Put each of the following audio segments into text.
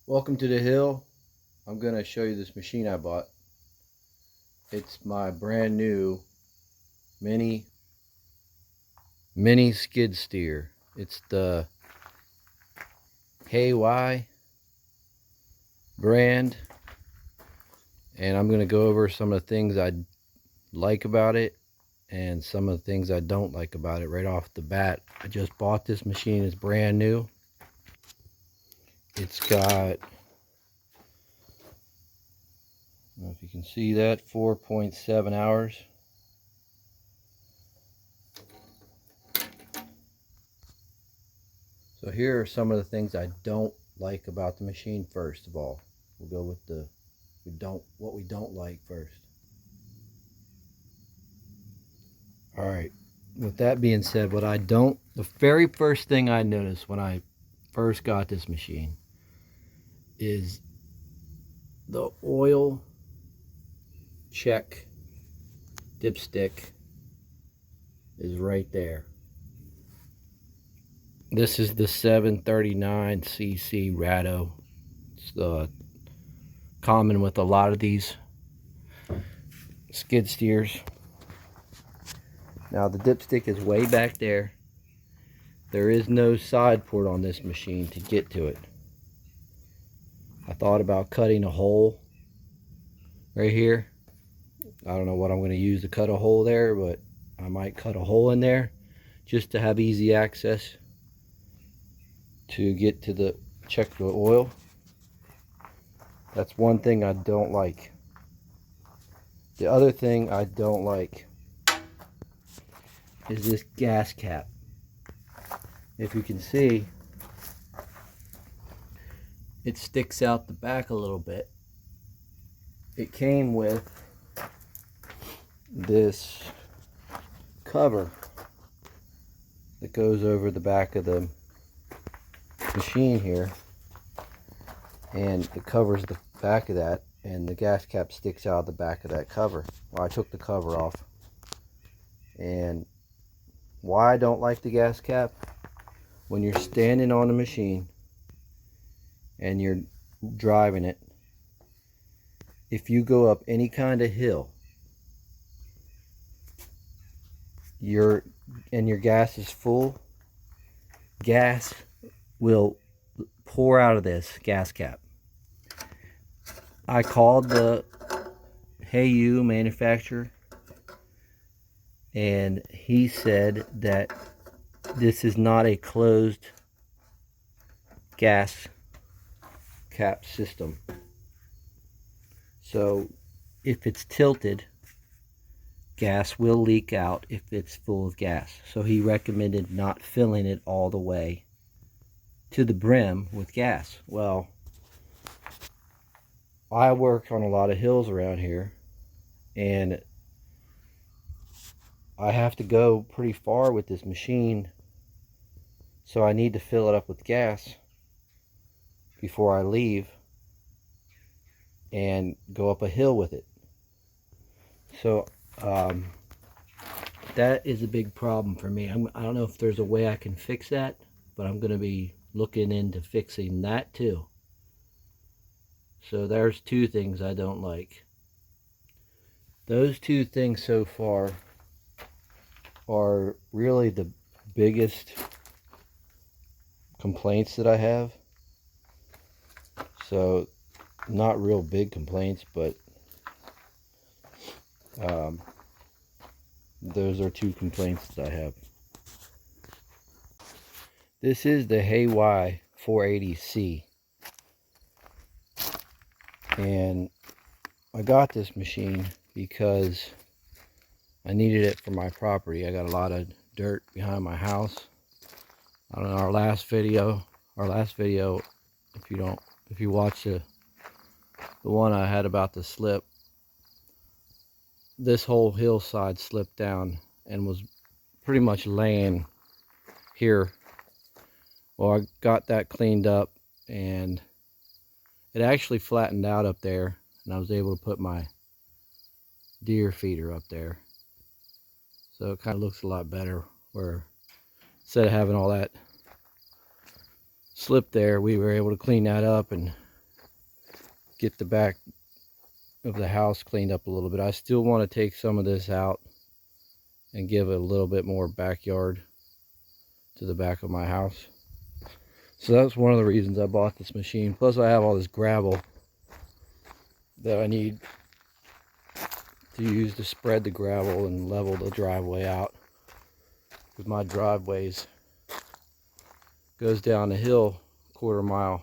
Welcome to the hill. I'm going to show you this machine I bought. It's my brand new mini skid steer. It's the HUAYEE brand, and I'm going to go over some of the things I like about it and some of the things I don't like about it right off the bat. I just bought this machine. It's brand new. It's got, I don't know if you can see that, 4.7 hours. So here are some of the things I don't like about the machine. First of all, we'll go with what we don't like first. All right. With that being said, the very first thing I noticed when I first got this machine is the oil check dipstick is right there. This is the 739cc Rato. It's common with a lot of these skid steers. Now the dipstick is way back there. There is no side port on this machine to get to it. I thought about cutting a hole right here. I don't know what I'm going to use to cut a hole there, but I might cut a hole in there just to have easy access to get to check the oil. That's one thing I don't like. The other thing I don't like is this gas cap. If you can see, it sticks out the back a little bit. It came with this cover that goes over the back of the machine here, and it covers the back of that, and the gas cap sticks out of the back of that cover. Well, I took the cover off. And why I don't like the gas cap: when you're standing on the machine and you're driving it, if you go up any kind of hill and your gas is full, gas will pour out of this gas cap. I called the HUAYEE manufacturer, and he said that this is not a closed gas cap system. So if it's tilted, gas will leak out if it's full of gas. So he recommended not filling it all the way to the brim with gas. Well, I work on a lot of hills around here, and I have to go pretty far with this machine, so I need to fill it up with gas before I leave and go up a hill with it. So that is a big problem for me. I don't know if there's a way I can fix that, but I'm going to be looking into fixing that too. So there's two things I don't like. Those two things so far are really the biggest complaints that I have. So not real big complaints, but those are two complaints that I have. This is the HUAYEE 480C, and I got this machine because I needed it for my property. I got a lot of dirt behind my house. I don't know, our last video, if you watch the one I had about the slip, this whole hillside slipped down and was pretty much laying here. Well, I got that cleaned up, and it actually flattened out up there, and I was able to put my deer feeder up there. So it kind of looks a lot better, where instead of having all that slip there, we were able to clean that up and get the back of the house cleaned up a little bit. I still want to take some of this out and give it a little bit more backyard to the back of my house. So that's one of the reasons I bought this machine. Plus I have all this gravel that I need to use to spread the gravel and level the driveway out, because my driveways goes down the hill a quarter mile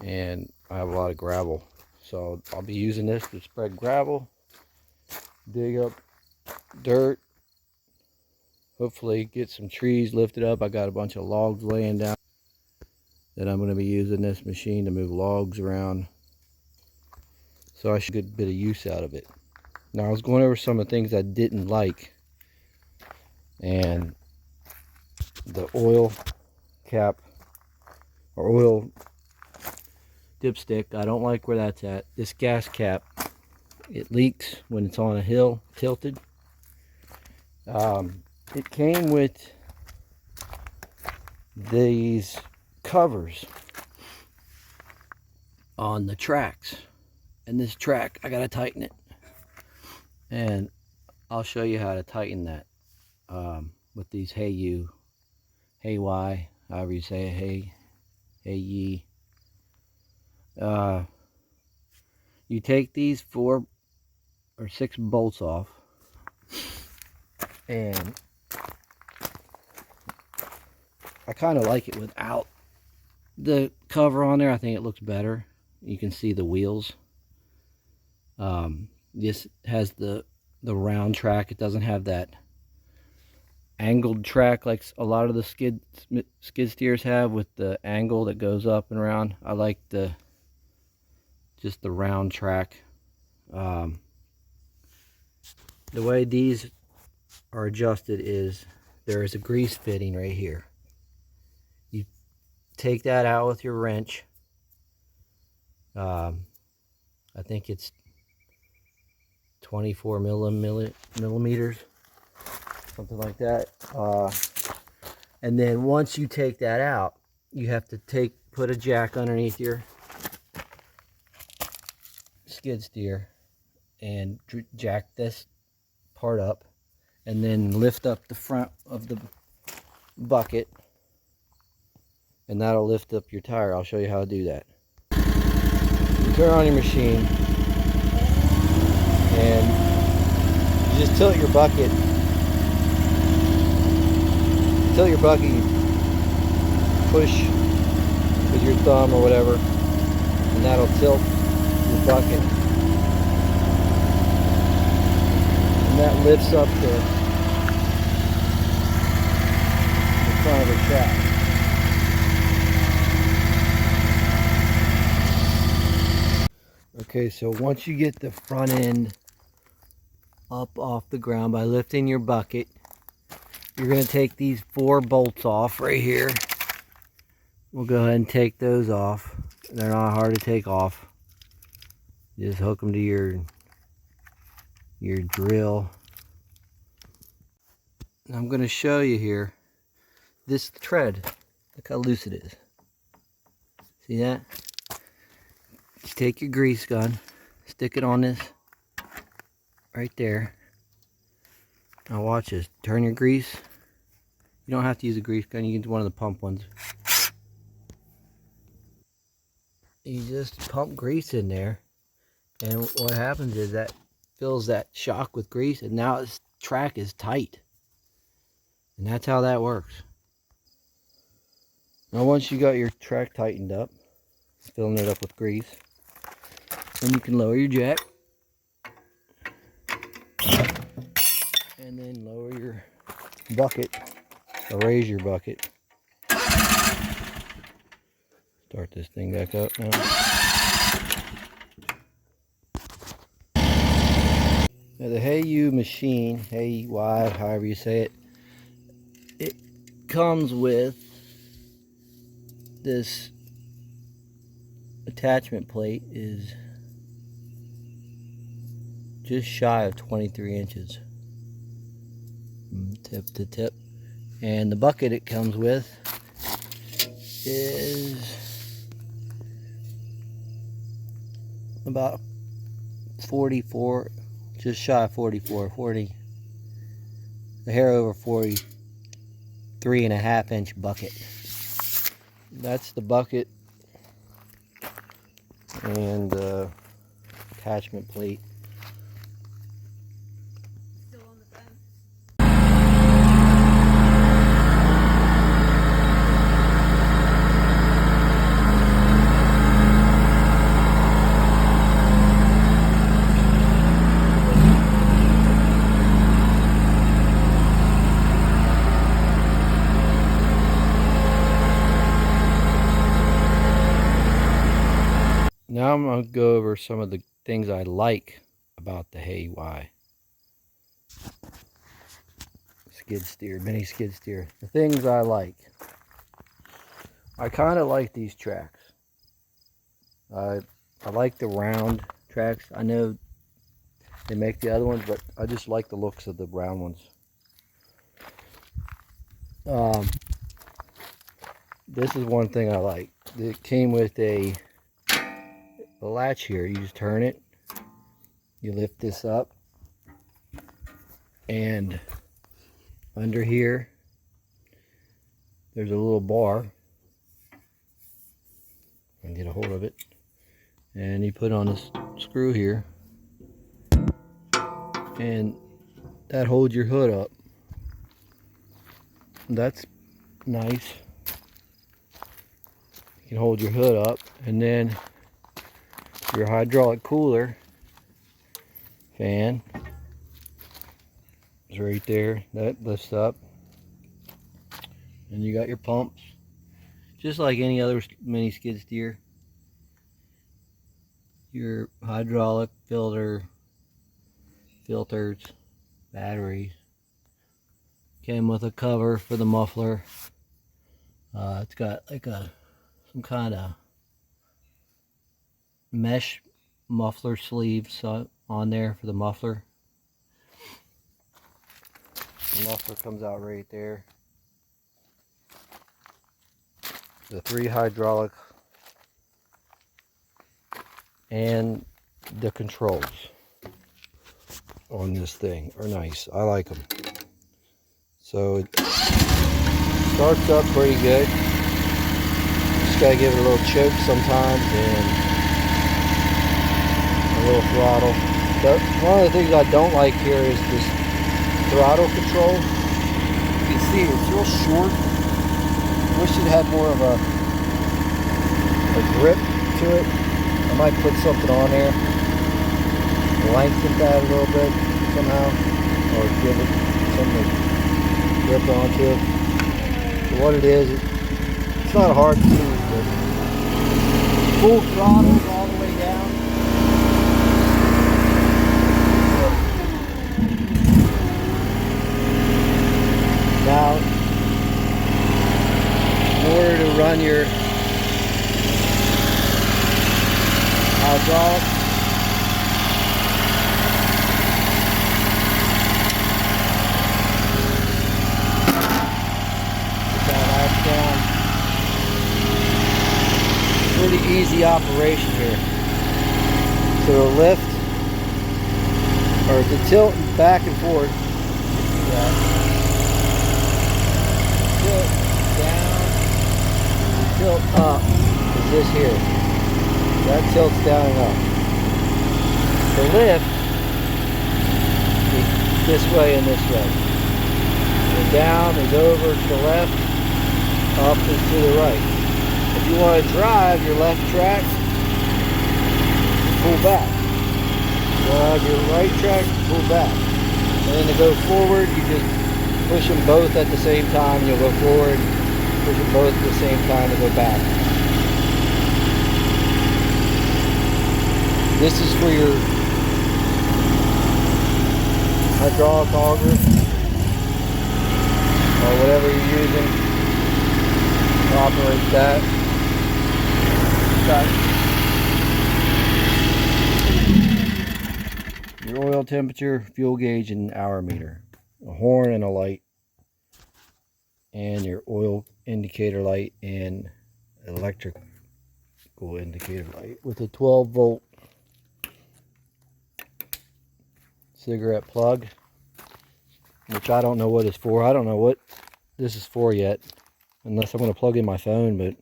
and I have a lot of gravel. So I'll be using this to spread gravel, dig up dirt, hopefully get some trees lifted up. I got a bunch of logs laying down that I'm going to be using this machine to move logs around. So I should get a bit of use out of it. Now I was going over some of the things I didn't like, and the oil cap or oil dipstick, I don't like where that's at. This gas cap, it leaks when it's on a hill tilted. It came with these covers on the tracks, and this track I gotta tighten it, and I'll show you how to tighten that with these HUAYEE, however you say it, HUAYEE. You take these 4 or 6 bolts off, and I kind of like it without the cover on there. I think it looks better. You can see the wheels. This has the round track. It doesn't have that angled track like a lot of the skid steers have, with the angle that goes up and around. I like just the round track. The way these are adjusted is there is a grease fitting right here. You take that out with your wrench. I think it's 24 millimeters, something like that. And then once you take that out, you have to put a jack underneath your skid steer and jack this part up, and then lift up the front of the bucket, and that'll lift up your tire. I'll show you how to do that. You turn on your machine and you just tilt your bucket. You push with your thumb or whatever, and that'll tilt your bucket, and that lifts up the front of the shaft. Okay, so once you get the front end up off the ground by lifting your bucket, you're going to take these 4 bolts off right here. We'll go ahead and take those off. They're not hard to take off. You just hook them to your drill. And I'm going to show you here this thread. Look how loose it is. See that? Just take your grease gun, stick it on this right there. Now watch this. Turn your grease. You don't have to use a grease gun. You can use one of the pump ones. You just pump grease in there, and what happens is that fills that shock with grease, and now its track is tight. And that's how that works. Now once you got your track tightened up, filling it up with grease, then you can lower your jack, and then lower your bucket, or raise your bucket. Start this thing back up now. Now the HUAYEE machine, HUAYEE, however you say it, it comes with this attachment plate is just shy of 23 inches from tip to tip, and the bucket it comes with is about 44, just shy of 44, 40, a hair over 43.5 inch bucket. That's the bucket and attachment plate. Still on the fence. Now I'm going to go over some of the things I like about the HUAYEE skid steer, mini skid steer. The things I like. I kind of like these tracks. I like the round tracks. I know they make the other ones, but I just like the looks of the round ones. This is one thing I like. It came with a latch here. You just turn it, you lift this up, and under here there's a little bar, and get a hold of it, and you put on this screw here, and that holds your hood up. That's nice. You can hold your hood up, and then your hydraulic cooler fan is right there. That lifts up, and you got your pumps, just like any other mini skid steer. Your hydraulic filters, batteries. Came with a cover for the muffler. It's got like some kind of mesh muffler sleeves on there for the muffler. The muffler comes out right there. The 3 hydraulic and the controls on this thing are nice. I like them. So it starts up pretty good. Just gotta give it a little choke sometimes and a little throttle. But one of the things I don't like here is this throttle control. You can see it's real short. Wish it had more of a grip to it. I might put something on there, lengthen that a little bit somehow, or give it something to grip onto it. So what it is, it's not hard to see, but full throttle all the way down. Now, in order to run your hydraulic, put that latch down. Pretty easy operation here. So the lift, or the tilt back and forth, tilt down, tilt up is this here. That tilts down and up. The lift is this way and this way. The down is over to the left, up is to the right. If you want to drive your left track, pull back. You want to have your right track, pull back. And then to go forward, you just push them both at the same time. You'll go forward, push them both at the same time to go back. This is for your hydraulic auger or whatever you're using to operate that. Got your oil temperature, fuel gauge, and hour meter, a horn and a light, and your oil indicator light and electrical indicator light with a 12 volt cigarette plug, which I don't know what it's for. I don't know what this is for yet, unless I'm going to plug in my phone, but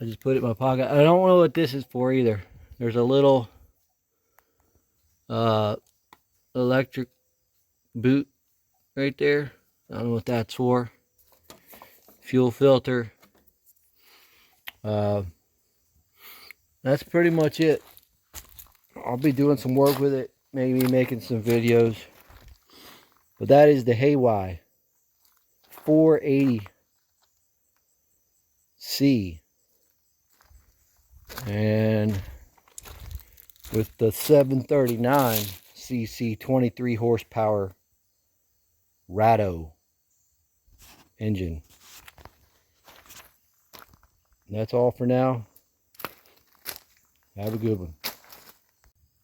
I just put it in my pocket. I don't know what this is for either. There's a little electric boot right there. I don't know what that's for. Fuel filter. That's pretty much it. I'll be doing some work with it, maybe making some videos. But that is the HUAYEE 480C. And with the 739cc 23 horsepower Rato engine. And that's all for now. Have a good one.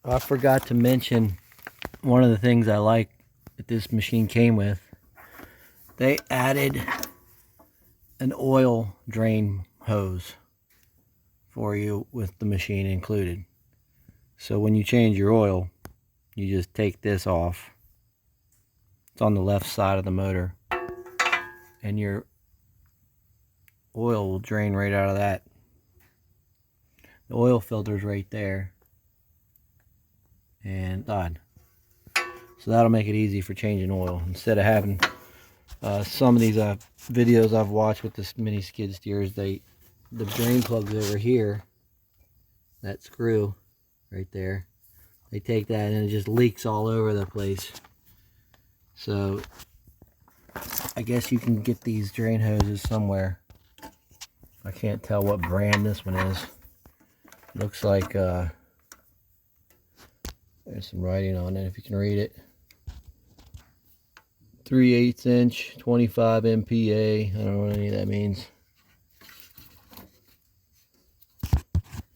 I forgot to mention one of the things I like that this machine came with. They added an oil drain hose for you with the machine included. So when you change your oil, you just take this off. It's on the left side of the motor, and your oil will drain right out of that. The oil filter's right there, and done. So that'll make it easy for changing oil instead of having some of these videos I've watched with this mini skid steers. The drain plug's over here, that screw right there. They take that and it just leaks all over the place. So I guess you can get these drain hoses somewhere. I can't tell what brand this one is. Looks like there's some writing on it if you can read it. 3/8 inch, 25 MPa. I don't know what any of that means.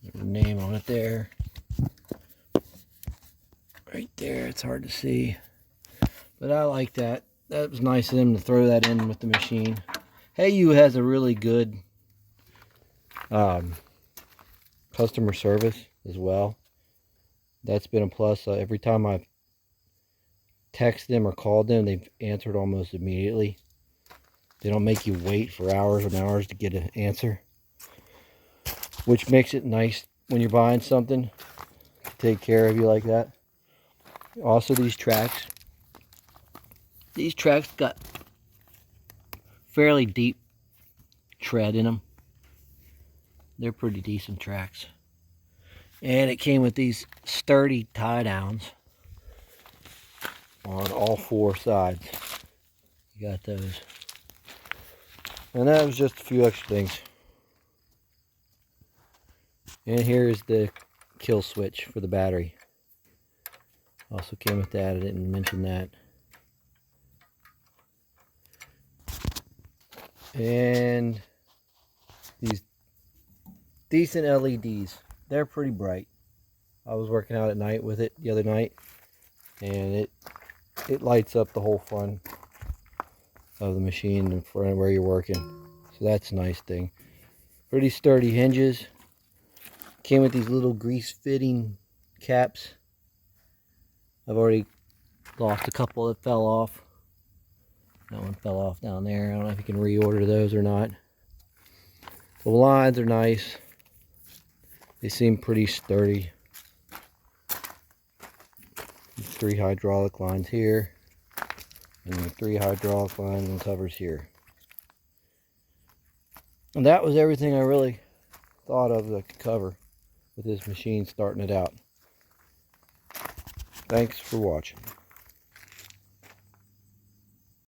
There's a name on it there. Right there, it's hard to see. But I like that. That was nice of them to throw that in with the machine. HUAYEE has a really good customer service as well. That's been a plus. Every time I've texted them or called them, they've answered almost immediately. They don't make you wait for hours and hours to get an answer, which makes it nice when you're buying something to take care of you like that. Also, these tracks got fairly deep tread in them. They're pretty decent tracks. And it came with these sturdy tie downs on all four sides. You got those. And that was just a few extra things. And here is the kill switch for the battery. Also came with that. I didn't mention that. And these decent LEDs. They're pretty bright. I was working out at night with it the other night, and it lights up the whole front of the machine and for where you're working. So that's a nice thing. Pretty sturdy hinges. Came with these little grease fitting caps. I've already lost a couple that fell off. That one fell off down there. I don't know if you can reorder those or not. The lines are nice. They seem pretty sturdy. 3 hydraulic lines here, and then 3 hydraulic lines and covers here. And that was everything I really thought of that I could cover with this machine starting it out. Thanks for watching.